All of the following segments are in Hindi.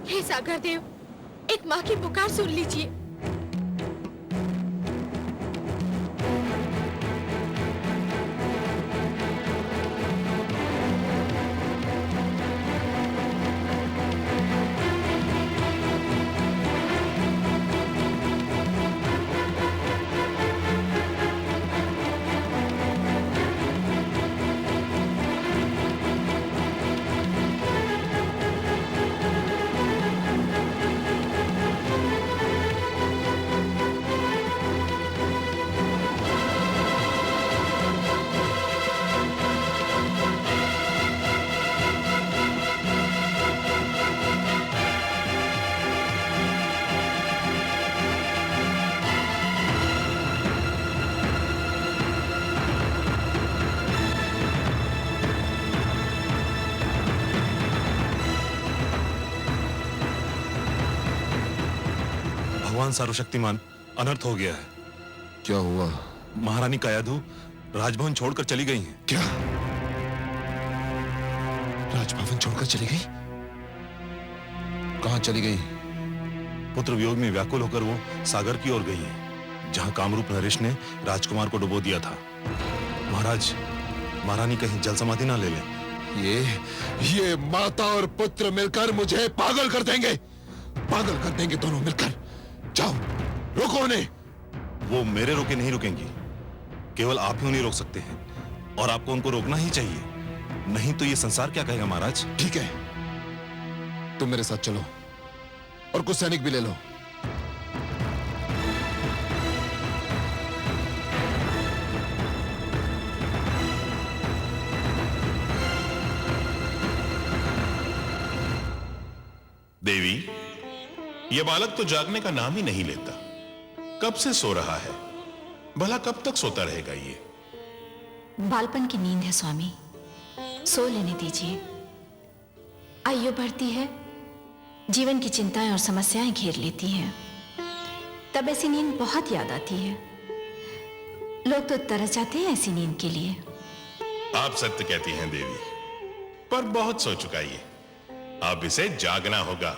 हे सागर देव, एक माँ की पुकार सुन लीजिए। भगवान सर्वशक्तिमान, अनर्थ हो गया है। क्या हुआ? महारानी कायाधु राजभवन छोड़कर चली गई हैं। क्या? राजभवन छोड़कर चली गई? कहां चली गई? पुत्र वियोग में व्याकुल होकर वो सागर की ओर गई हैं, जहां कामरूप नरेश ने राजकुमार को डुबो दिया था। महाराज, महारानी कहीं जल समाधि ना ले लें। ये माता और पुत्र मिलकर मुझे पागल कर देंगे, पागल कर देंगे दोनों मिलकर। जाओ, रोको उन्हें। वो मेरे रोके नहीं रुकेंगी, केवल आप ही उन्हें रोक सकते हैं, और आपको उनको रोकना ही चाहिए, नहीं तो ये संसार क्या कहेगा महाराज। ठीक है, तुम मेरे साथ चलो और कुछ सैनिक भी ले लो। देवी, यह बालक तो जागने का नाम ही नहीं लेता। कब से सो रहा है, भला कब तक सोता रहेगा ये? बालपन की नींद है स्वामी, सो लेने दीजिए। आयु बढ़ती है, जीवन की चिंताएं और समस्याएं घेर लेती हैं, तब ऐसी नींद बहुत याद आती है। लोग तो तरस जाते हैं ऐसी नींद के लिए। आप सत्य कहती हैं देवी, पर बहुत सो चुका ये। अब इसे जागना होगा।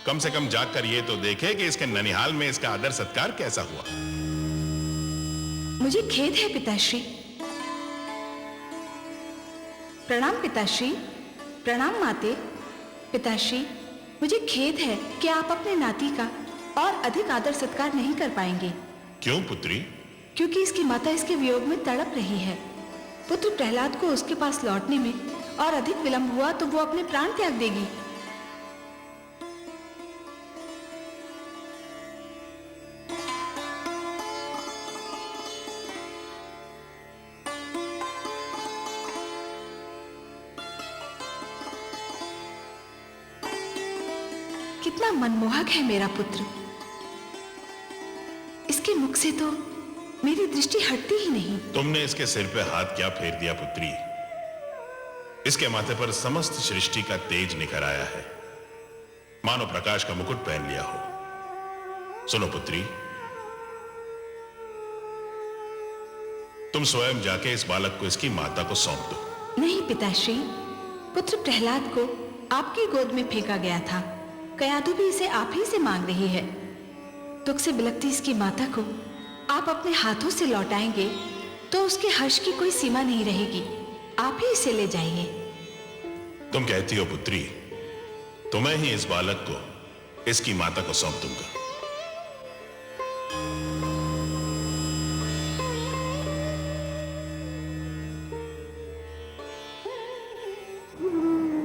कम से कम जागकर ये तो देखे कि इसके ननिहाल में इसका आदर सत्कार कैसा हुआ। मुझे खेद है पिताश्री। प्रणाम पिताश्री, प्रणाम माते। पिताश्री, मुझे खेद है कि आप अपने नाती का और अधिक आदर सत्कार नहीं कर पाएंगे। क्यों पुत्री? क्योंकि इसकी माता इसके वियोग में तड़प रही है। पुत्र प्रहलाद को उसके पास लौटने में और अधिक विलंब हुआ तो वो अपने प्राण त्याग देगी। कितना मनमोहक है मेरा पुत्र। इसके मुख से तो मेरी दृष्टि हटती ही नहीं। तुमने इसके सिर पे हाथ क्या फेर दिया पुत्री? इसके माथे पर समस्त सृष्टि का तेज निखर आया है, मानो प्रकाश का मुकुट पहन लिया हो। सुनो पुत्री, तुम स्वयं जाके इस बालक को इसकी माता को सौंप दो। नहीं पिताश्री, पुत्र प्रहलाद को आपकी गोद में फेंका गया था। कयाधु भी इसे आप ही से मांग रही है। दुख से बिलखती इसकी माता को आप अपने हाथों से लौटाएंगे तो उसके हर्ष की कोई सीमा नहीं रहेगी। आप ही इसे ले जाइए। तुम कहती हो पुत्री, तो मैं ही इस बालक को इसकी माता को सौंप दूंगा।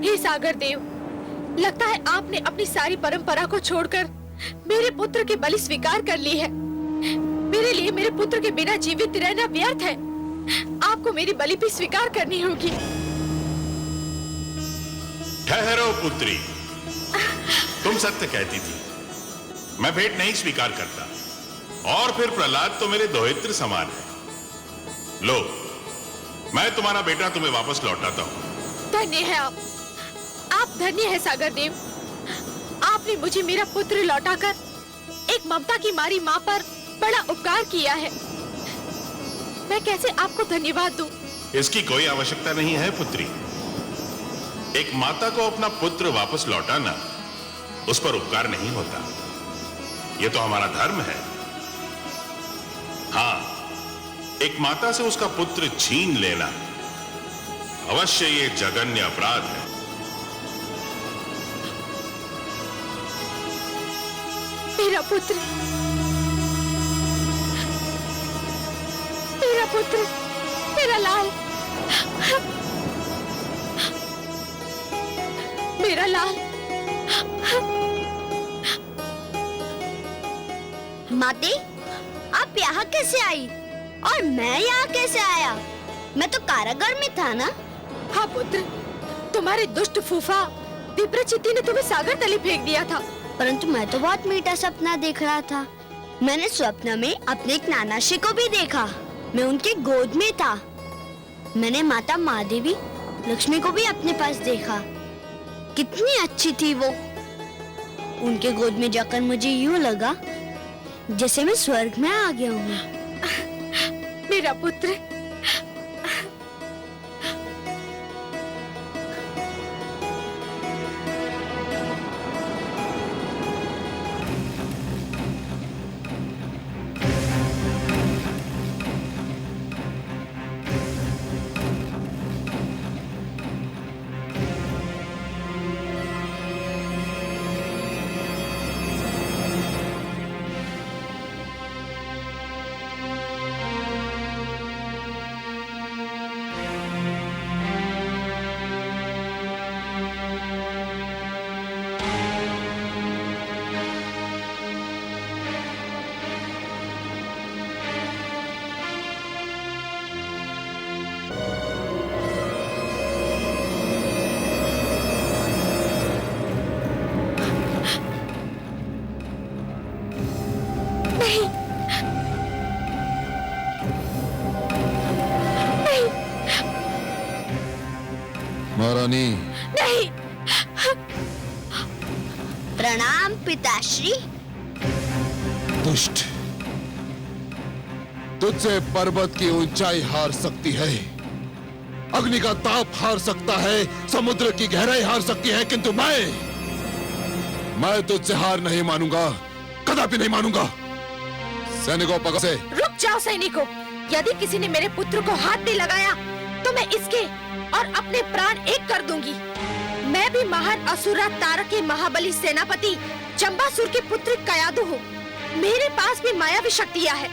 हे सागर देव, लगता है आपने अपनी सारी परंपरा को छोड़कर मेरे पुत्र की बलि स्वीकार कर ली है। मेरे लिए मेरे पुत्र के बिना जीवित रहना व्यर्थ है। आपको मेरी बलि भी स्वीकार करनी होगी। ठहरो पुत्री, तुम सत्य कहती थी, मैं भेंट नहीं स्वीकार करता। और फिर प्रहलाद तो मेरे दोहित्र समान है। लो, मैं तुम्हारा बेटा तुम्हें वापस लौटाता हूं। धन्य है आप धन्य है सागर देव। आपने मुझे मेरा पुत्र लौटाकर एक ममता की मारी माँ पर बड़ा उपकार किया है। मैं कैसे आपको धन्यवाद दूं? इसकी कोई आवश्यकता नहीं है पुत्री। एक माता को अपना पुत्र वापस लौटाना उस पर उपकार नहीं होता। यह तो हमारा धर्म है। हां, एक माता से उसका पुत्र छीन लेना अवश्य ये जघन्य अपराध है। मेरा पुत्र, मेरा पुत्र, मेरा लाल, मेरा लाल। माते, आप यहाँ कैसे आई और मैं यहाँ कैसे आया? मैं तो कारागार में था ना। हाँ पुत्र, तुम्हारे दुष्ट फूफा विप्रचित्ति ने तुम्हें सागर तले फेंक दिया था। परंतु मैं तो बहुत मीठा सपना देख रहा था। मैंने स्वप्न में अपने एक नानाश्री को भी देखा। मैं उनके गोद में था। मैंने माता महादेवी लक्ष्मी को भी अपने पास देखा। कितनी अच्छी थी वो। उनके गोद में जाकर मुझे यूं लगा जैसे मैं स्वर्ग में आ गया हूँ। मेरा पुत्र, नहीं, नहीं, महारानी। नहीं। प्रणाम पिताश्री। दुष्ट, तुझसे पर्वत की ऊंचाई हार सकती है, अग्नि का ताप हार सकता है, समुद्र की गहराई हार सकती है, किंतु मैं तुझसे हार नहीं मानूंगा, कदापि नहीं मानूंगा। सैनिकों, पकड़ से। रुक जाओ सैनिकों। यदि किसी ने मेरे पुत्र को हाथ भी लगाया तो मैं इसके और अपने प्राण एक कर दूंगी। मैं भी महान असुरा तारक के महाबली सेनापति जंबासुर के पुत्र कयादु हूँ। मेरे पास भी मायावी शक्तियाँ हैं।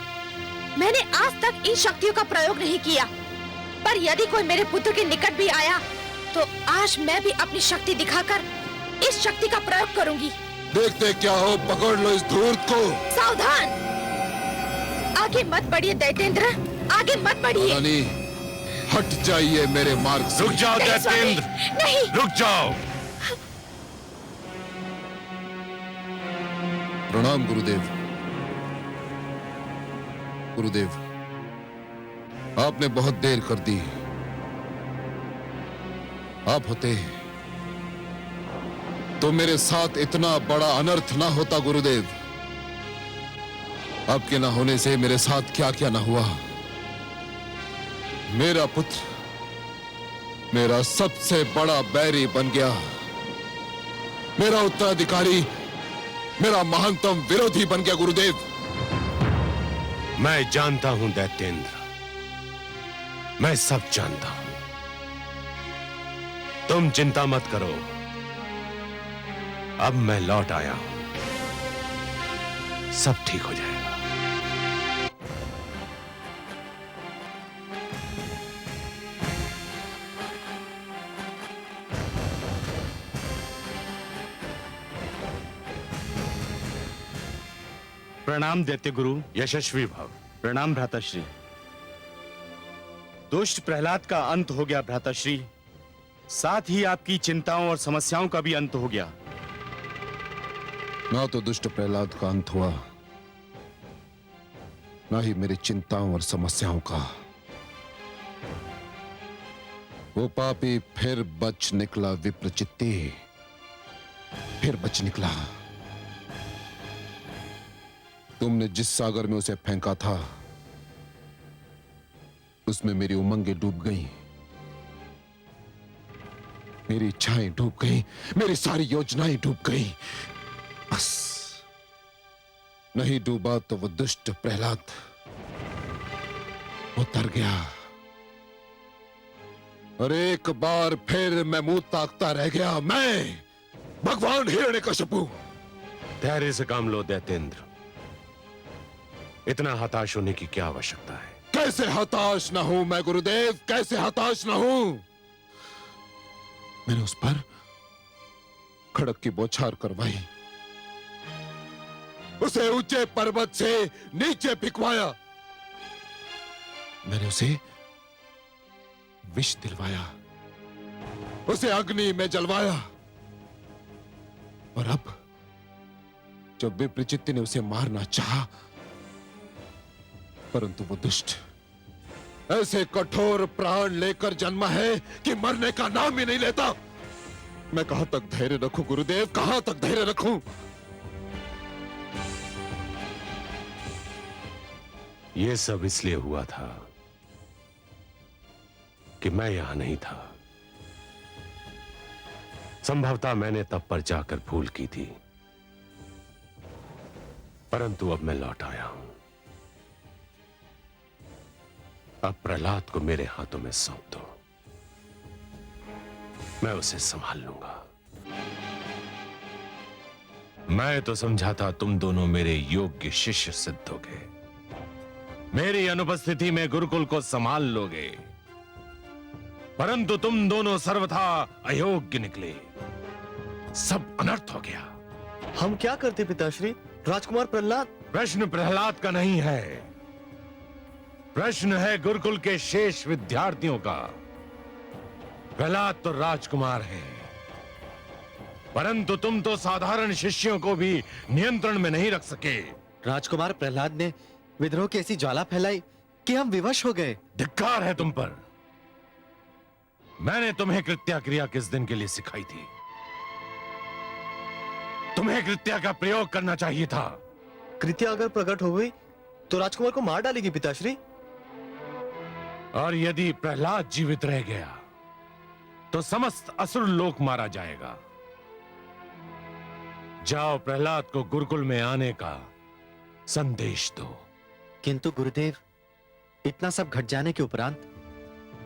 मैंने आज तक इन शक्तियों का प्रयोग नहीं किया, पर यदि कोई मेरे पुत्र के निकट भी आया तो आज मैं भी अपनी शक्ति दिखाकर इस शक्ति का प्रयोग करूंगी। देखते क्या हो, पकड़ लो इस धूर्त को। सावधान! आगे मत बढ़िए दैत्येंद्र, आगे मत बढ़िए। रानी, हट जाइए मेरे मार्ग से। रुक जाओ नहीं, स्वामी, दैत्येंद्र, नहीं। रुक जाओ। प्रणाम गुरुदेव। गुरुदेव, आपने बहुत देर कर दी। आप होते तो मेरे साथ इतना बड़ा अनर्थ ना होता गुरुदेव। आपके ना होने से मेरे साथ क्या क्या ना हुआ। मेरा पुत्र मेरा सबसे बड़ा बैरी बन गया। मेरा उत्तराधिकारी मेरा महानतम विरोधी बन गया गुरुदेव। मैं जानता हूं दैत्येंद्र, मैं सब जानता हूं। तुम चिंता मत करो, अब मैं लौट आया हूं, सब ठीक हो जाएगा। प्रणाम दैत्य गुरु। यशस्वी भव। प्रणाम भ्राताश्री। दुष्ट प्रहलाद का अंत हो गया भ्राताश्री, साथ ही आपकी चिंताओं और समस्याओं का भी अंत हो गया। ना तो दुष्ट प्रहलाद का अंत हुआ, ना ही मेरी चिंताओं और समस्याओं का। वो पापी फिर बच निकला विप्रचित्ति, फिर बच निकला। तुमने जिस सागर में उसे फेंका था उसमें मेरी उमंगें डूब गईं, मेरी इच्छाएं डूब गईं, मेरी सारी योजनाएं डूब गईं। बस नहीं डूबा तो वो दुष्ट प्रहलाद उतर गया और एक बार फिर मैं मुंह ताकता रह गया। मैं भगवान हिरण्यकशिपु। धैर्य से काम लो दैत्येंद्र, इतना हताश होने की क्या आवश्यकता है? कैसे हताश ना हूं मैं गुरुदेव, कैसे हताश ना हूं। मैंने उस पर खड़क की बौछार करवाई, उसे ऊंचे पर्वत से नीचे फिकवाया, मैंने उसे विष दिलवाया, उसे अग्नि में जलवाया। और अब जब विप्रचित्त ने उसे मारना चाहा, परंतु वो दुष्ट ऐसे कठोर प्राण लेकर जन्मा है कि मरने का नाम ही नहीं लेता। मैं कहां तक धैर्य रखूं गुरुदेव, कहां तक धैर्य रखूं। यह सब इसलिए हुआ था कि मैं यहां नहीं था। संभवतः मैंने तब पर जाकर भूल की थी, परंतु अब मैं लौट आया हूं। अब प्रहलाद को मेरे हाथों में सौंप दो, मैं उसे संभाल लूंगा। मैं तो समझा था तुम दोनों मेरे योग्य शिष्य सिद्ध होगे, मेरी अनुपस्थिति में गुरुकुल को संभाल लोगे, परंतु तुम दोनों सर्वथा अयोग्य निकले। सब अनर्थ हो गया। हम क्या करते पिताश्री? राजकुमार प्रहलाद। प्रश्न प्रहलाद का नहीं है, प्रश्न है गुरुकुल के शेष विद्यार्थियों का। प्रहलाद तो राजकुमार है, परंतु तुम तो साधारण शिष्यों को भी नियंत्रण में नहीं रख सके। राजकुमार प्रहलाद ने विद्रोह की ऐसी ज्वाला फैलाई कि हम विवश हो गए। धिक्कार है तुम पर। मैंने तुम्हें कृत्या क्रिया किस दिन के लिए सिखाई थी? तुम्हें कृत्या का प्रयोग करना चाहिए था। कृत्या अगर प्रकट हो गई तो राजकुमार को मार डालेगी पिताश्री। और यदि प्रहलाद जीवित रह गया तो समस्त असुर लोक मारा जाएगा। जाओ प्रहलाद को गुरुकुल में आने का संदेश दो। किंतु गुरुदेव, इतना सब घट जाने के उपरांत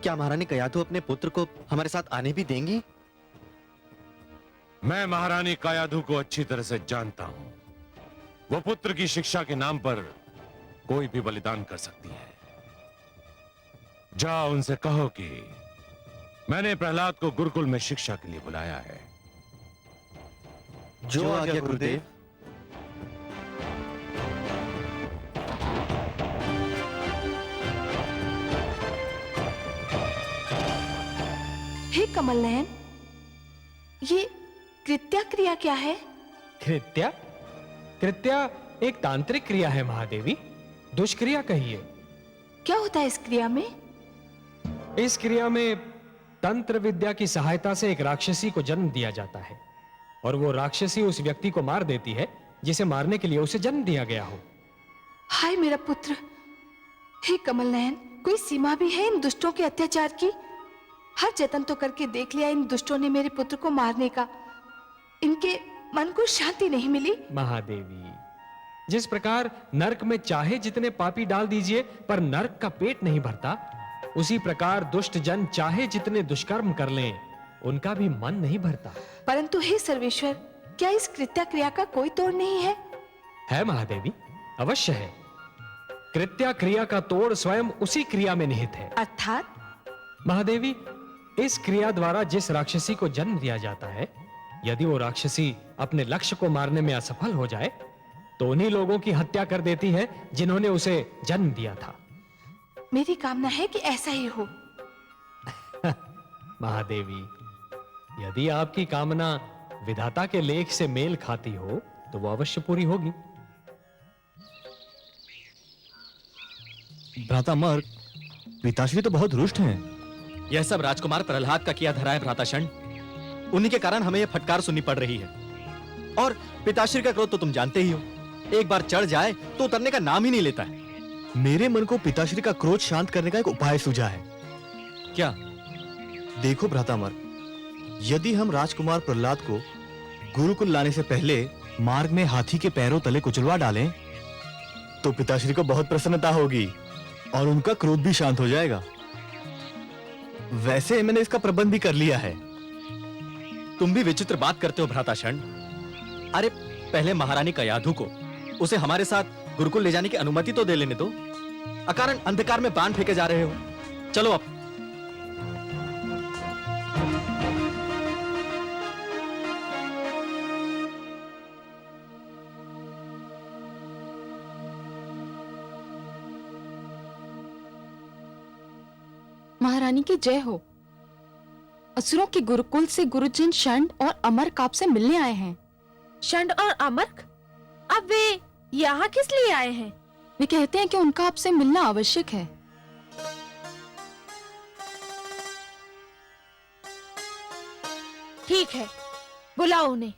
क्या महारानी कयाधु अपने पुत्र को हमारे साथ आने भी देंगी? मैं महारानी कायाधु को अच्छी तरह से जानता हूं। वो पुत्र की शिक्षा के नाम पर कोई भी बलिदान कर सकती है। जाओ उनसे कहो कि मैंने प्रहलाद को गुरुकुल में शिक्षा के लिए बुलाया है। जो आज्ञा गुरुदेव। हे कमल नयन, ये कृत्या क्रिया क्या है? कृत्या? कृत्या एक तांत्रिक क्रिया है महादेवी, दुष्क्रिया कहिए। क्या होता है इस क्रिया में? इस क्रिया में तंत्र विद्या की सहायता से एक राक्षसी को जन्म दिया जाता है और वो राक्षसी उस व्यक्ति को मार देती है जिसे मारने के लिए उसे जन्म दिया गया हो। हाय मेरा पुत्र। हे कमल नयन, कोई सीमा भी है इन दुष्टों के अत्याचार की? हर जतन तो करके देख लिया इन दुष्टों ने मेरे पुत्र को मारने का, इनके मन को शांति नहीं मिली। महादेवी, जिस प्रकार नरक में चाहे जितने पापी डाल दीजिए पर नरक का पेट नहीं भरता, उसी प्रकार दुष्ट जन चाहे जितने दुष्कर्म कर लें उनका भी मन नहीं भरता। परंतु हे सर्वेश्वर, क्या इस कृत्या क्रिया का कोई तोड़ नहीं है? है महादेवी, अवश्य है। कृत्या क्रिया का तोड़ स्वयं उसी क्रिया में निहित है। अर्थात? महादेवी, इस क्रिया द्वारा जिस राक्षसी को जन्म दिया जाता है, यदि वो राक्षसी अपने लक्ष्य को मारने में असफल हो जाए तो उन्हीं लोगों की हत्या कर देती है जिन्होंने उसे जन्म दिया था। मेरी कामना है कि ऐसा ही हो। महादेवी, यदि आपकी कामना विधाता के लेख से मेल खाती हो तो वो अवश्य पूरी होगी। भ्राता मर्ग, पिताश्री तो बहुत रुष्ट हैं। यह सब राजकुमार प्रहलाद का किया धरा है भ्राताशण। उन्हीं के कारण हमें यह फटकार सुननी पड़ रही है। और पिताश्री का क्रोध तो तुम जानते ही हो, एक बार चढ़ जाए तो उतरने का नाम ही नहीं लेता है। मेरे मन को पिताश्री का क्रोध शांत करने का एक उपाय सूझा है। क्या? देखो भ्रातामर, यदि हम राजकुमार प्रहलाद को गुरुकुल लाने से पहले मार्ग में हाथी के पैरों तले कुचलवा डालें तो पिताश्री को बहुत प्रसन्नता होगी और उनका क्रोध भी शांत हो जाएगा। वैसे मैंने इसका प्रबंध भी कर लिया है। तुम भी विचित्र बात करते हो भ्राताशरण। अरे पहले महारानी कयाधु को उसे हमारे साथ गुरुकुल ले जाने की अनुमति तो दे लेने दो। अकारण अंधकार में बाण फेंके जा रहे हो। चलो अब। महारानी की जय हो। असुरों के गुरुकुल से गुरुजन शंड और अमरक आपसे मिलने आए हैं। शंड और अमरक? अब वे यहाँ किस लिए आए हैं? वे कहते हैं कि उनका आपसे मिलना आवश्यक है। ठीक है, बुलाओ उन्हें।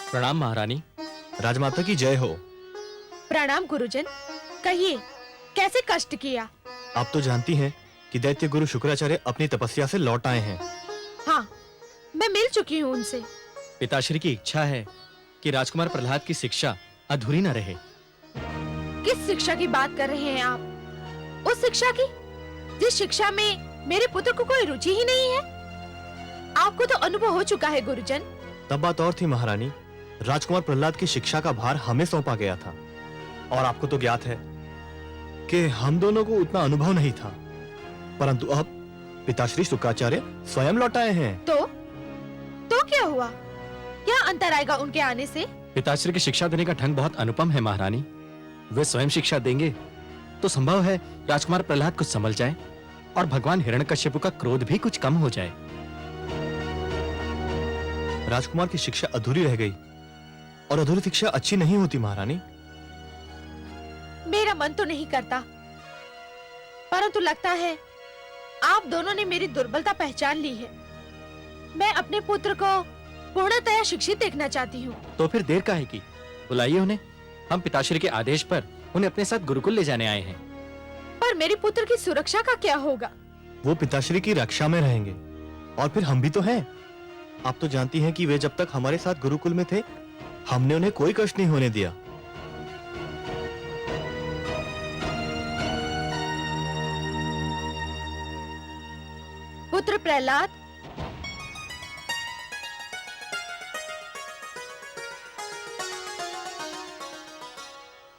प्रणाम महारानी। राजमाता की जय हो। प्रणाम गुरुजन। कहिए, कैसे कष्ट किया? आप तो जानती हैं कि दैत्य गुरु शुक्राचार्य अपनी तपस्या से लौट आए हैं। हाँ, मैं मिल चुकी हूँ उनसे। पिताश्री की इच्छा है कि राजकुमार प्रहलाद की शिक्षा अधूरी न रहे। किस शिक्षा की बात कर रहे हैं आप? उस शिक्षा की जिस शिक्षा में मेरे पुत्र को कोई रुचि ही नहीं है। आपको तो अनुभव हो चुका है गुरुजन। तब बात और थी महारानी। राजकुमार प्रहलाद की शिक्षा का भार हमें सौंपा गया था और आपको तो ज्ञात है कि हम दोनों को उतना अनुभव नहीं था, परंतु अब पिताश्री शुक्राचार्य स्वयं लौट आए हैं। तो क्या हुआ? क्या अंतर आएगा उनके आने से? पिताश्री की शिक्षा देने का ढंग बहुत अनुपम है महारानी। वे स्वयं शिक्षा देंगे तो संभव है राजकुमार प्रहलाद कुछ संभल जाए और भगवान हिरण्यकश्यप का क्रोध भी कुछ कम हो जाए। राजकुमार की शिक्षा अधूरी रह गई और अधूरी शिक्षा अच्छी नहीं होती महारानी। मेरा मन तो नहीं करता, परंतु लगता है आप दोनों ने मेरी दुर्बलता पहचान ली है। मैं अपने पुत्र को पूर्णतया शिक्षित देखना चाहती हूँ। तो फिर देर काहे की? बुलाइए उन्हें। हम पिताश्री के आदेश पर उन्हें अपने साथ गुरुकुल ले जाने आए हैं। पर मेरे पुत्र की सुरक्षा का क्या होगा? वो पिताश्री की रक्षा में रहेंगे और फिर हम भी तो हैं। आप तो जानती हैं कि वे जब तक हमारे साथ गुरुकुल में थे हमने उन्हें कोई कष्ट नहीं होने दिया। पुत्र प्रहलाद,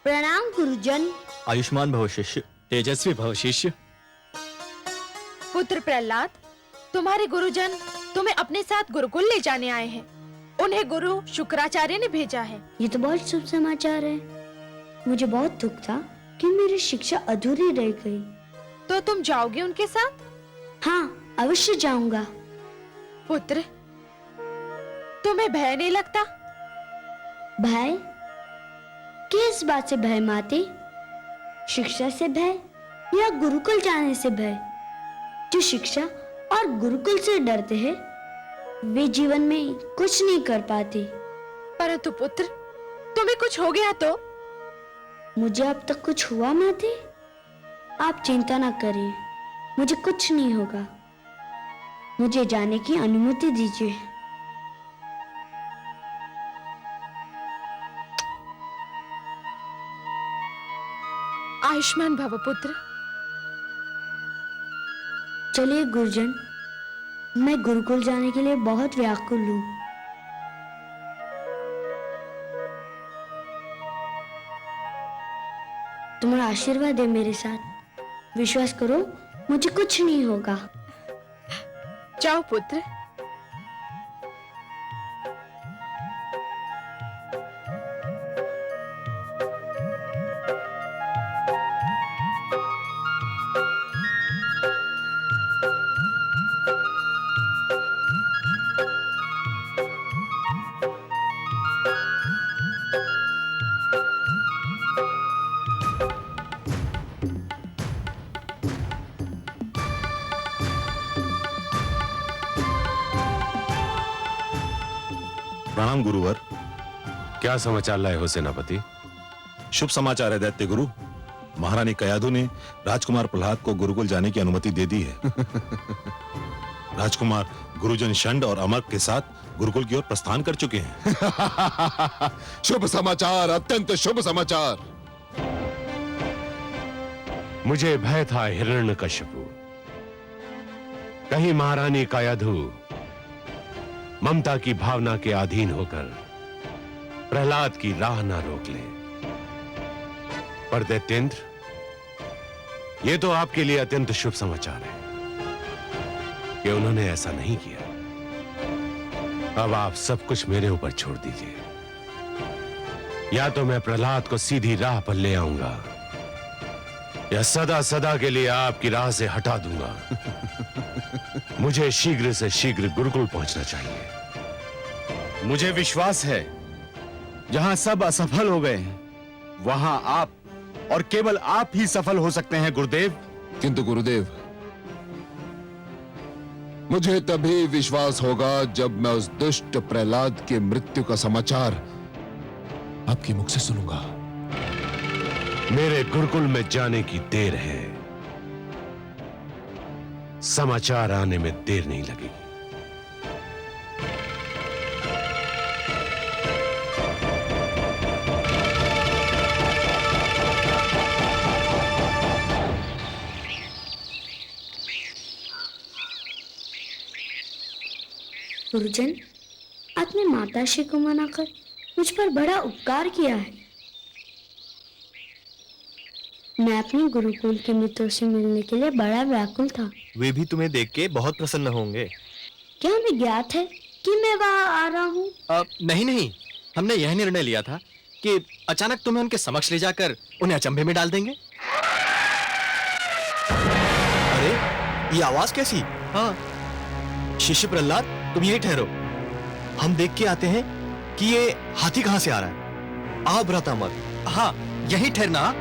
प्रणाम गुरुजन। आयुष्मान भव शिष्य। तेजस्वी भव शिष्य। पुत्र प्रहलाद, तुम्हारे गुरुजन तुम्हें अपने साथ गुरुकुल ले जाने आए हैं। उन्हें गुरु शुक्राचार्य ने भेजा है। ये तो बहुत शुभ समाचार है। मुझे बहुत दुख था कि मेरी शिक्षा अधूरी रह गई। तो तुम जाओगे उनके साथ? हाँ, अवश्य जाऊंगा। पुत्र, तुम्हें भय नहीं लगता? भय? किस बात से भय माते? शिक्षा से भय या गुरुकुल जाने से भय? जो शिक्षा और गुरुकुल से डरते हैं वे जीवन में कुछ नहीं कर पाते। परंतु पुत्र, तुम्हें कुछ हो गया तो? मुझे अब तक कुछ हुआ माते? आप चिंता ना करिए, मुझे कुछ नहीं होगा। मुझे जाने की अनुमति दीजिए। आयुष्मान भव पुत्र। चलिए गुरुजन, मैं गुरुकुल जाने के लिए बहुत व्याकुल हूँ। तुम्हारा आशीर्वाद है मेरे साथ। विश्वास करो, मुझे कुछ नहीं होगा। जाओ पुत्र। प्रणाम गुरुवर। क्या समाचार लाए हो सेनापति? शुभ समाचार है दैत्य गुरु। महारानी कयाधु ने राजकुमार प्रहलाद को गुरुकुल जाने की अनुमति दे दी है। राजकुमार गुरुजन षंड और अमर के साथ गुरुकुल की ओर प्रस्थान कर चुके हैं। शुभ समाचार, अत्यंत शुभ समाचार। मुझे भय था हिरण्यकशिपु, कहीं महारानी कयाधु ममता की भावना के अधीन होकर प्रहलाद की राह ना रोक ले। पर दैत्येंद्र, यह तो आपके लिए अत्यंत शुभ समाचार है कि उन्होंने ऐसा नहीं किया। अब आप सब कुछ मेरे ऊपर छोड़ दीजिए। या तो मैं प्रहलाद को सीधी राह पर ले आऊंगा या सदा सदा के लिए आपकी राह से हटा दूंगा। मुझे शीघ्र से शीघ्र गुरुकुल पहुंचना चाहिए। मुझे विश्वास है जहां सब असफल हो गए वहां आप और केवल आप ही सफल हो सकते हैं गुरुदेव। किंतु गुरुदेव, मुझे तभी विश्वास होगा जब मैं उस दुष्ट प्रहलाद की मृत्यु का समाचार आपके मुख से सुनूंगा। मेरे गुरुकुल में जाने की देर है, समाचार आने में देर नहीं लगेगी। गुरुजन, आपने माताश्री को मनाकर मुझ पर बड़ा उपकार किया है। मैं अपने गुरुकुल के मित्रों से मिलने के लिए बड़ा व्याकुल था। वे भी तुम्हें देख के बहुत प्रसन्न होंगे। क्या हमें ज्ञात है कि मैं वहां आ रहा हूँ? नहीं, हमने यह निर्णय लिया था कि अचानक तुम्हें उनके समक्ष ले जाकर उन्हें अचंभे में डाल देंगे। अरे, ये आवाज कैसी? हाँ, शिष्य प्रहलाद, तुम यही ठहरो, हम देख के आते हैं कि ये हाथी कहां से आ रहा है। आओ भ्राता अमर। हाँ, यही ठहरना।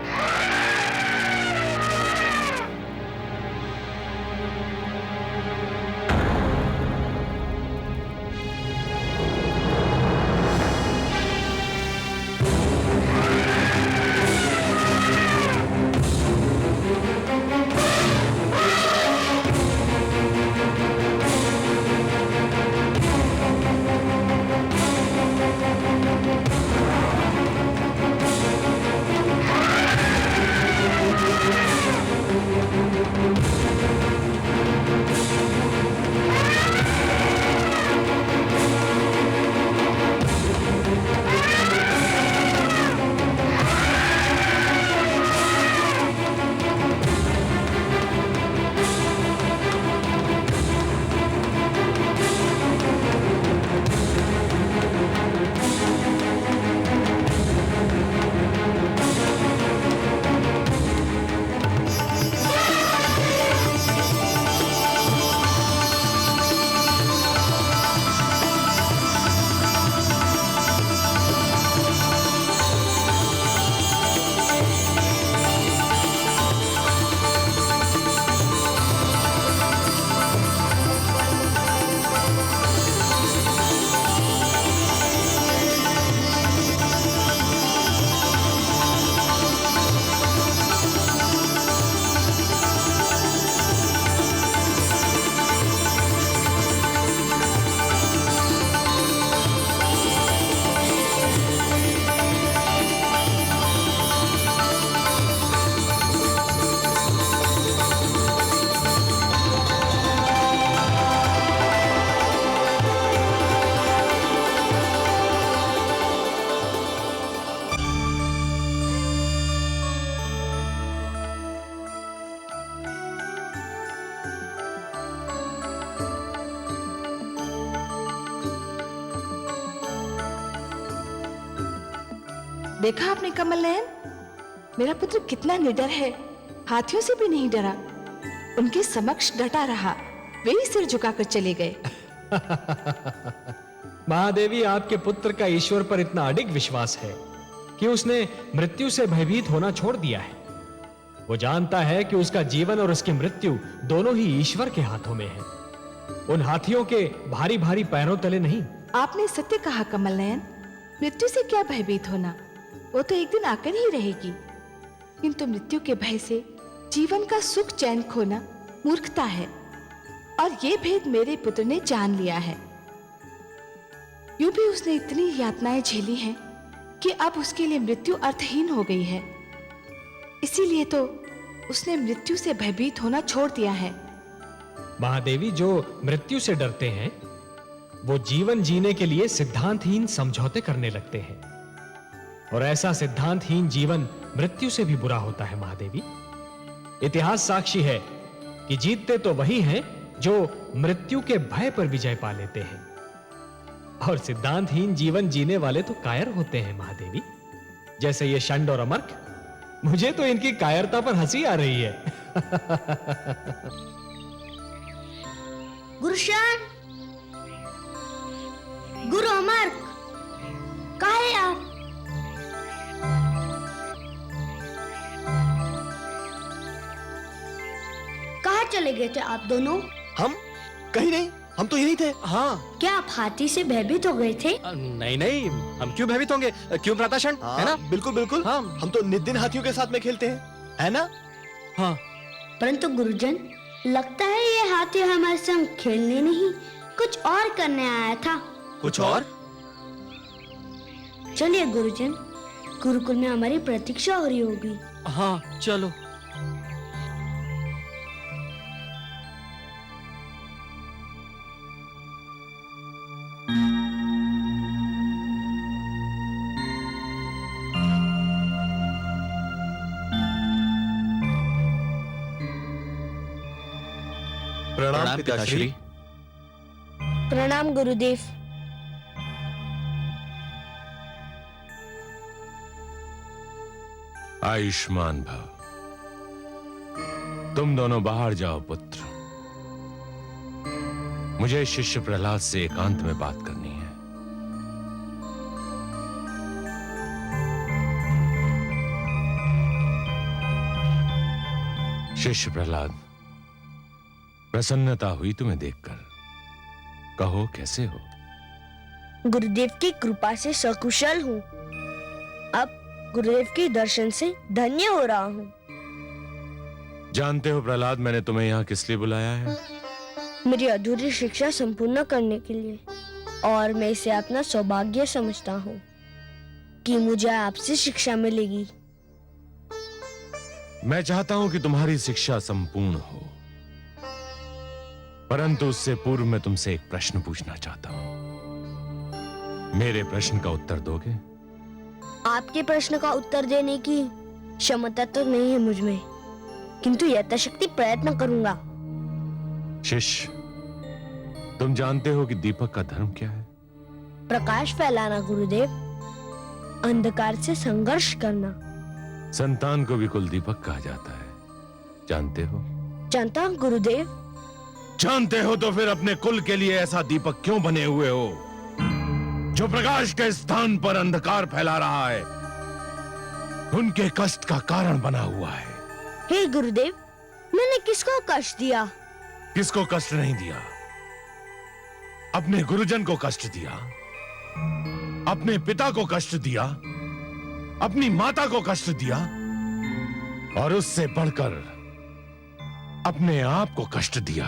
देखा आपने कमल नयन, मेरा पुत्र कितना निडर है, हाथियों से भी नहीं डरा। उनके समक्ष डटा रहा, वे ही सिर झुकाकर चले गए। महादेवी, आपके पुत्र का ईश्वर पर इतना अडिग विश्वास है कि उसने मृत्यु से भयभीत होना छोड़ दिया है। वो जानता है कि उसका जीवन और उसकी मृत्यु दोनों ही ईश्वर के हाथों में है, उन हाथियों के भारी भारी पैरों तले नहीं। आपने सत्य कहा कमल नयन। मृत्यु से क्या भयभीत होना, वो तो एक दिन आकर ही रहेगी। किंतु मृत्यु के भय से जीवन का सुख चैन खोना मूर्खता है, और ये भेद मेरे पुत्र ने जान लिया है। यूं भी उसने इतनी यातनाएं झेली हैं कि अब उसके लिए मृत्यु अर्थहीन हो गई है। इसीलिए तो उसने मृत्यु से भयभीत होना छोड़ दिया है। महादेवी, जो मृत्यु से डरते हैं वो जीवन जीने के लिए सिद्धांतहीन समझौते करने लगते हैं, और ऐसा सिद्धांतहीन जीवन मृत्यु से भी बुरा होता है। महादेवी, इतिहास साक्षी है कि जीतते तो वही हैं जो मृत्यु के भय पर विजय पा लेते हैं, और सिद्धांतहीन जीवन जीने वाले तो कायर होते हैं। महादेवी, जैसे ये षंड और अमर्क, मुझे तो इनकी कायरता पर हंसी आ रही है। गुरुशान, गुरु अमर, कहाँ है आप? कहाँ चले गए थे आप दोनों? हम कहीं नहीं, हम तो यहीं थे। हाँ। क्या आप हाथी से भयभीत हो गए थे? नहीं नहीं, हम क्यों भयभीत होंगे? क्यों भ्राताशण? है ना? बिल्कुल बिल्कुल। हाँ। हम तो नित दिन हाथियों के साथ में खेलते हैं, है ना? हाँ। परंतु गुरुजन, लगता है ये हाथी हमारे संग खेलने नहीं, कुछ और करने आया था। कुछ और? चलिए गुरुजन, गुरुकुल में हमारी प्रतीक्षा हो रही होगी। हाँ, चलो। प्रणाम पिताश्री। प्रणाम गुरुदेव। आयुष्मान भव। तुम दोनों बाहर जाओ पुत्र, मुझे शिष्य प्रहलाद से एकांत में बात करनी है। शिष्य प्रहलाद, प्रसन्नता हुई तुम्हें देखकर। कहो कैसे हो? गुरुदेव की कृपा से सकुशल हूँ। अब गुरुदेव के दर्शन से धन्य हो रहा हूँ। जानते हो प्रहलाद, मैंने तुम्हें यहाँ किस लिए बुलाया है? मेरी अधूरी शिक्षा संपूर्ण करने के लिए, और मैं इसे अपना सौभाग्य समझता हूँ कि मुझे आपसे शिक्षा मिलेगी। मैं चाहता हूं कि तुम्हारी शिक्षा संपूर्ण हो, परंतु उससे पूर्व मैं तुमसे एक प्रश्न पूछना चाहता हूं। मेरे प्रश्न का उत्तर दोगे? आपके प्रश्न का उत्तर देने की क्षमता तो नहीं है मुझ में, किंतु यथाशक्ति प्रयत्न करूंगा। शिष्य, तुम जानते हो कि दीपक का धर्म क्या है? प्रकाश फैलाना गुरुदेव, अंधकार से संघर्ष करना। संतान को भी कुल दीपक कहा जाता है, जानते हो? जानता हूं गुरुदेव। जानते हो तो फिर अपने कुल के लिए ऐसा दीपक क्यों बने हुए हो जो प्रकाश के स्थान पर अंधकार फैला रहा है, उनके कष्ट का कारण बना हुआ है। हे गुरुदेव, मैंने किसको कष्ट दिया? किसको कष्ट नहीं दिया? अपने गुरुजन को कष्ट दिया, अपने पिता को कष्ट दिया, अपनी माता को कष्ट दिया, और उससे बढ़कर अपने आप को कष्ट दिया।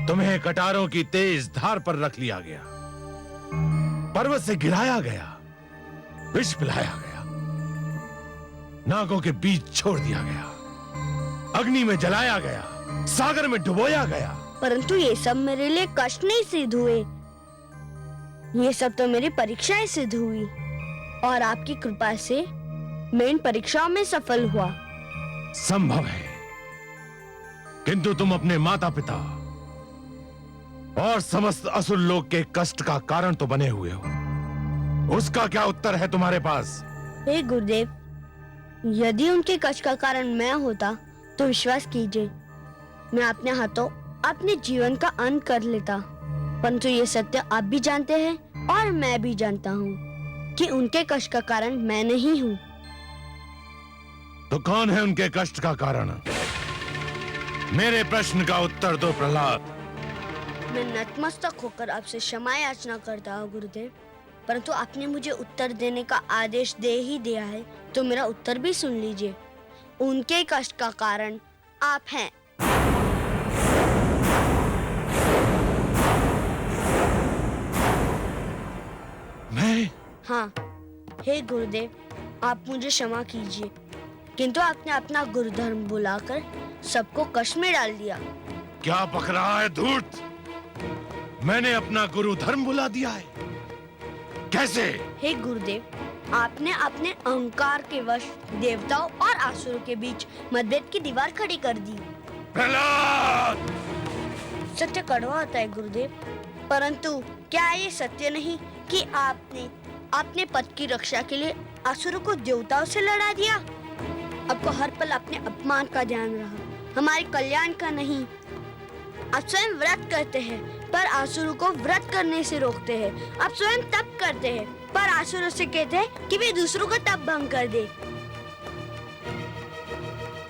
तुम्हें कटारों की तेज धार पर रख लिया गया, पर्वत से गिराया गया, विष पिलाया गया, नागों के बीच छोड़ दिया गया, अग्नि में जलाया गया, सागर में डुबोया गया। परंतु ये सब मेरे लिए कष्ट नहीं सिद्ध हुए, ये सब तो मेरी परीक्षाएं सिद्ध हुई, और आपकी कृपा से मैं इन परीक्षाओं में सफल हुआ। संभव है, किंतु तुम अपने माता पिता और समस्त असुर लोग के कष्ट का कारण तो बने हुए हो। उसका क्या उत्तर है तुम्हारे पास? हे गुरुदेव, यदि उनके कष्ट का कारण मैं होता तो विश्वास कीजिए, मैं अपने हाथों अपने जीवन का अंत कर लेता। परंतु ये सत्य आप भी जानते हैं और मैं भी जानता हूँ कि उनके कष्ट का कारण मैं नहीं हूँ। तो कौन है उनके कष्ट का कारण? मेरे प्रश्न का उत्तर दो प्रहलाद। मैं नतमस्तक होकर आपसे क्षमा याचना करता हूँ गुरुदेव, परंतु आपने मुझे उत्तर देने का आदेश दे ही दिया है, तो मेरा उत्तर भी सुन लीजिए। उनके कष्ट का कारण आप हैं। मैं? हाँ, हे गुरुदेव, आप मुझे क्षमा कीजिए, किंतु आपने अपना गुरुधर्म बुलाकर सबको कष्ट में डाल दिया। क्या बक रहा है धूर्त? मैंने अपना गुरु धर्म बुला दिया है? कैसे? हे गुरुदेव, आपने अपने अहंकार के वश देवताओं और असुरों के बीच मतभेद की दीवार खड़ी कर दी। प्रहलाद! सत्य कड़वा होता है गुरुदेव, परंतु क्या ये सत्य नहीं कि आपने अपने पद की रक्षा के लिए असुरों को देवताओं से लड़ा दिया? आपको हर पल अपने अपमान का ध्यान रहा, हमारे कल्याण का नहीं। आप स्वयं व्रत करते हैं पर असुरों को व्रत करने से रोकते हैं। आप स्वयं तप करते हैं पर असुरों से कहते हैं कि वे दूसरों का तप भंग कर दे।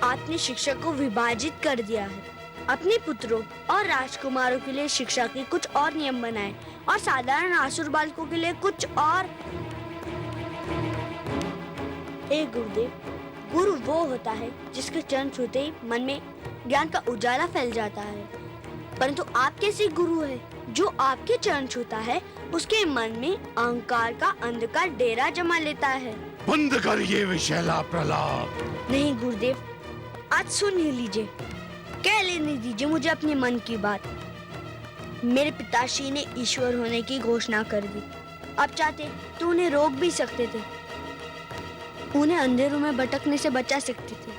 आपने शिक्षा को विभाजित कर दिया है। अपने पुत्रों और राजकुमारों के लिए शिक्षा के कुछ और नियम बनाए और साधारण असुर बालकों के लिए कुछ और। हे गुरुदेव, गुरु वो होता है जिसके चरण छूते ही मन में ज्ञान का उजाला फैल जाता है, परंतु आप कैसे गुरु है जो आपके चरण छूता है उसके मन में अहंकार का अंधकार डेरा जमा लेता है। बंद कर ये विषैला प्रहलाद। नहीं गुरुदेव, आज सुन ही लीजिए, कह लेने दीजिए मुझे अपने मन की बात। मेरे पिताश्री ने ईश्वर होने की घोषणा कर दी। आप चाहते तो उन्हें रोक भी सकते थे, उन्हें अंधेरों में भटकने से बचा सकते थे,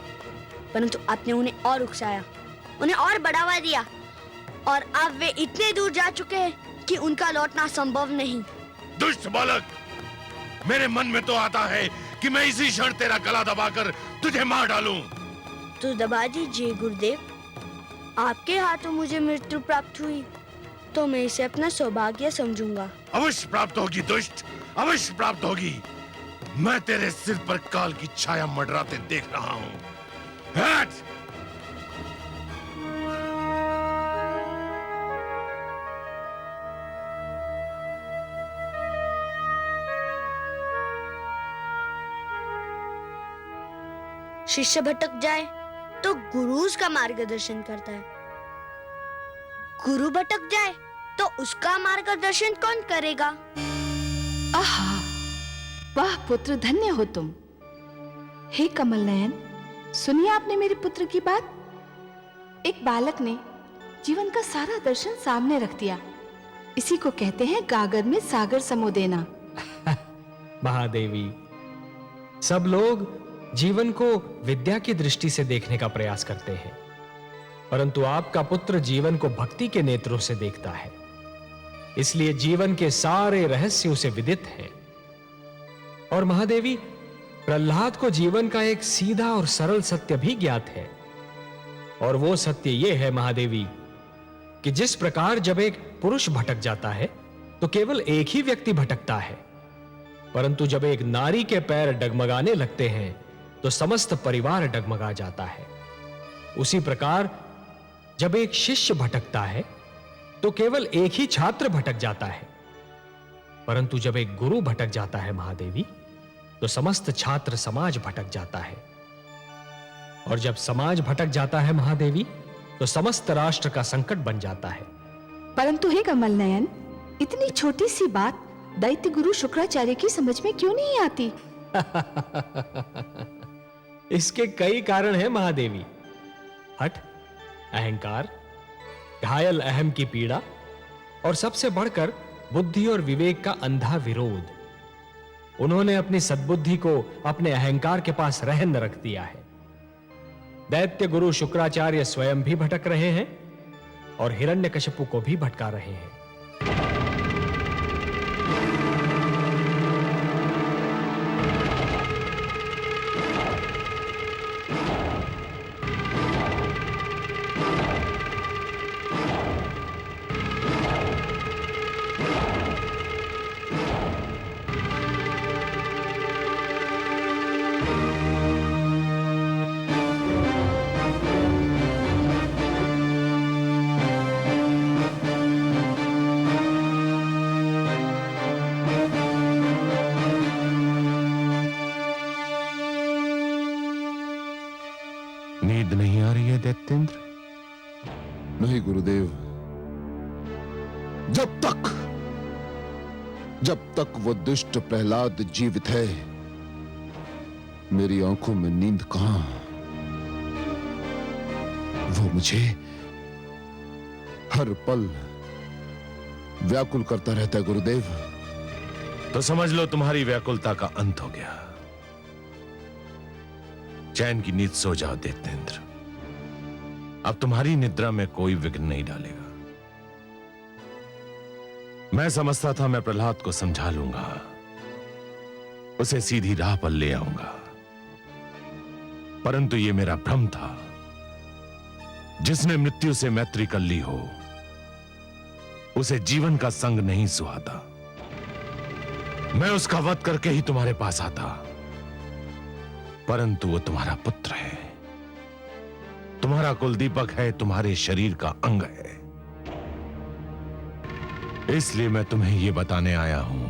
परंतु आपने उन्हें और उकसाया, उन्हें और बढ़ावा दिया, और अब वे इतने दूर जा चुके हैं कि उनका लौटना संभव नहीं। दुष्ट बालक, मेरे मन में तो आता है कि मैं इसी क्षण तेरा गला दबाकर तुझे मार डालूं। तो दबा दीजिए गुरुदेव, आपके हाथों मुझे मृत्यु प्राप्त हुई तो मैं इसे अपना सौभाग्य समझूंगा। अवश्य प्राप्त होगी दुष्ट, अवश्य प्राप्त होगी। मैं तेरे सिर पर काल की छाया मंडराते देख रहा हूँ। हट! शिष्य भटक जाए तो गुरु उसका मार्गदर्शन करता है, गुरु भटक जाए तो उसका मार्गदर्शन कौन करेगा? आहा, वाह पुत्र, धन्य हो तुम। हे कमल नयन, सुनिए आपने मेरे पुत्र की बात। एक बालक ने जीवन का सारा दर्शन सामने रख दिया। इसी को कहते हैं गागर में सागर समो देना। महादेवी, सब लोग जीवन को विद्या की दृष्टि से देखने का प्रयास करते हैं, परंतु आपका पुत्र जीवन को भक्ति के नेत्रों से देखता है, इसलिए जीवन के सारे रहस्य उसे विदित हैं। और महादेवी, प्रहलाद को जीवन का एक सीधा और सरल सत्य भी ज्ञात है, और वो सत्य ये है महादेवी कि जिस प्रकार जब एक पुरुष भटक जाता है तो केवल एक ही व्यक्ति भटकता है, परंतु जब एक नारी के पैर डगमगाने लगते हैं तो समस्त परिवार डगमगा जाता है। उसी प्रकार जब एक शिष्य भटकता है तो केवल एक ही छात्र भटक जाता है, परंतु जब एक गुरु भटक जाता है महादेवी, तो समस्त छात्र समाज भटक जाता है, और जब समाज भटक जाता है महादेवी, तो समस्त राष्ट्र का संकट बन जाता है। परंतु हे कमल नयन, इतनी छोटी सी बात दैत्य गुरु शुक्राचार्य की समझ में क्यों नहीं आती? इसके कई कारण हैं महादेवी। हठ, अहंकार, घायल अहम की पीड़ा, और सबसे बढ़कर बुद्धि और विवेक का अंधा विरोध। उन्होंने अपनी सद्बुद्धि को अपने अहंकार के पास रहन रख दिया है। दैत्य गुरु शुक्राचार्य स्वयं भी भटक रहे हैं और हिरण्यकशिपु को भी भटका रहे हैं। रही है दैत्येंद्र? नहीं गुरुदेव, जब तक वो दुष्ट प्रहलाद जीवित है, मेरी आंखों में नींद कहां? वो मुझे हर पल व्याकुल करता रहता है गुरुदेव। तो समझ लो तुम्हारी व्याकुलता का अंत हो गया। चैन की नींद सो जाओ दैत्येंद्र। अब तुम्हारी निद्रा में कोई विघ्न नहीं डालेगा। मैं समझता था मैं प्रहलाद को समझा लूंगा, उसे सीधी राह पर ले आऊंगा, परंतु यह मेरा भ्रम था। जिसने मृत्यु से मैत्री कर ली हो, उसे जीवन का संग नहीं सुहाता। मैं उसका वध करके ही तुम्हारे पास आता, परंतु वो तुम्हारा पुत्र है, तुम्हारा कुलदीपक है, तुम्हारे शरीर का अंग है। इसलिए मैं तुम्हें यह बताने आया हूं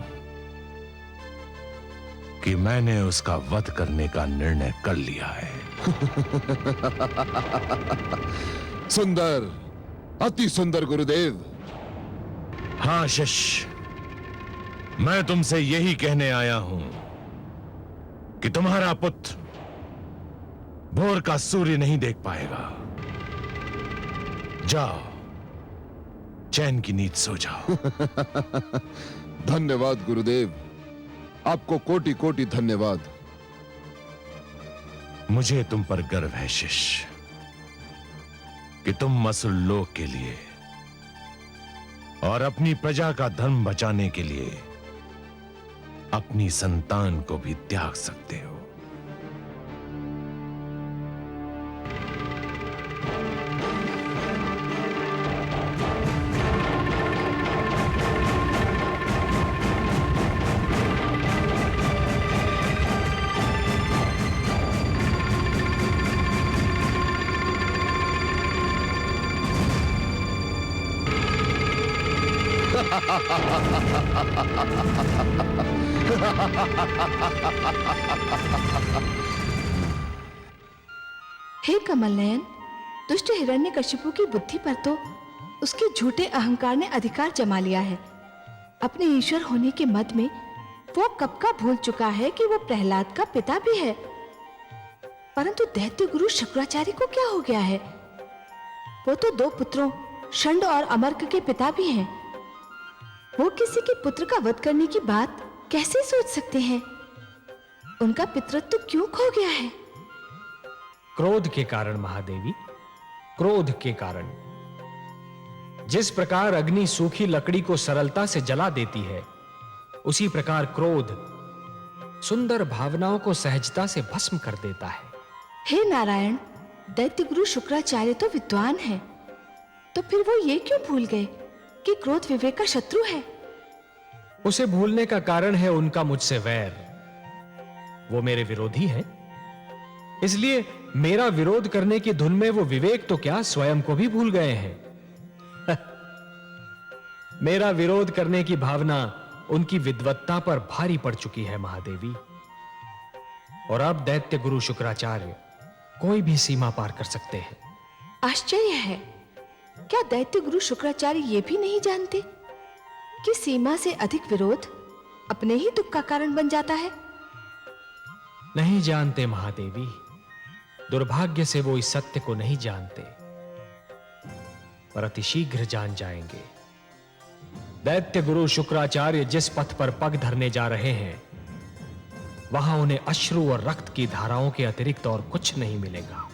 कि मैंने उसका वध करने का निर्णय कर लिया है। सुंदर, अति सुंदर गुरुदेव। हां शिष्य, मैं तुमसे यही कहने आया हूं कि तुम्हारा पुत्र भोर का सूर्य नहीं देख पाएगा। जाओ, चैन की नींद सो जाओ। धन्यवाद गुरुदेव, आपको कोटि कोटि धन्यवाद। मुझे तुम पर गर्व है शिष्य कि तुम मसुर लोक के लिए और अपनी प्रजा का धर्म बचाने के लिए अपनी संतान को भी त्याग सकते हो। हे कमल नयन, दुष्ट हिरण्यकशिपु की बुद्धि पर तो उसके झूठे अहंकार ने अधिकार जमा लिया है। अपने ईश्वर होने के मद में वो कब का भूल चुका है कि वो प्रहलाद का पिता भी है। परंतु दैत्य गुरु शुक्राचार्य को क्या हो गया है? वो तो 2 पुत्रों षंड और अमर्क के पिता भी हैं। वो किसी के पुत्र का वध करने की बात कैसे सोच सकते हैं? उनका पितृत्व क्यों खो गया है? क्रोध के कारण महादेवी, क्रोध के कारण। जिस प्रकार अग्नि सूखी लकड़ी को सरलता से जला देती है, उसी प्रकार क्रोध सुंदर भावनाओं को सहजता से भस्म कर देता है। हे नारायण, दैत्य गुरु शुक्राचार्य तो विद्वान हैं, तो फिर वो ये क्यों भूल गए कि क्रोध विवेक का शत्रु है? उसे भूलने का कारण है उनका मुझसे वैर। वो मेरे विरोधी हैं, इसलिए मेरा विरोध करने की धुन में वो विवेक तो क्या, स्वयं को भी भूल गए हैं। मेरा विरोध करने की भावना उनकी विद्वत्ता पर भारी पड़ चुकी है महादेवी। और अब दैत्य गुरु शुक्राचार्य कोई भी सीमा पार कर सकते हैं। आश्चर्य है, क्या दैत्य गुरु शुक्राचार्य ये भी नहीं जानते कि सीमा से अधिक विरोध अपने ही दुख का कारण बन जाता है? नहीं जानते महादेवी, दुर्भाग्य से वो इस सत्य को नहीं जानते, पर अतिशीघ्र जान जाएंगे। दैत्य गुरु शुक्राचार्य जिस पथ पर पग धरने जा रहे हैं, वहां उन्हें अश्रु और रक्त की धाराओं के अतिरिक्त और कुछ नहीं मिलेगा।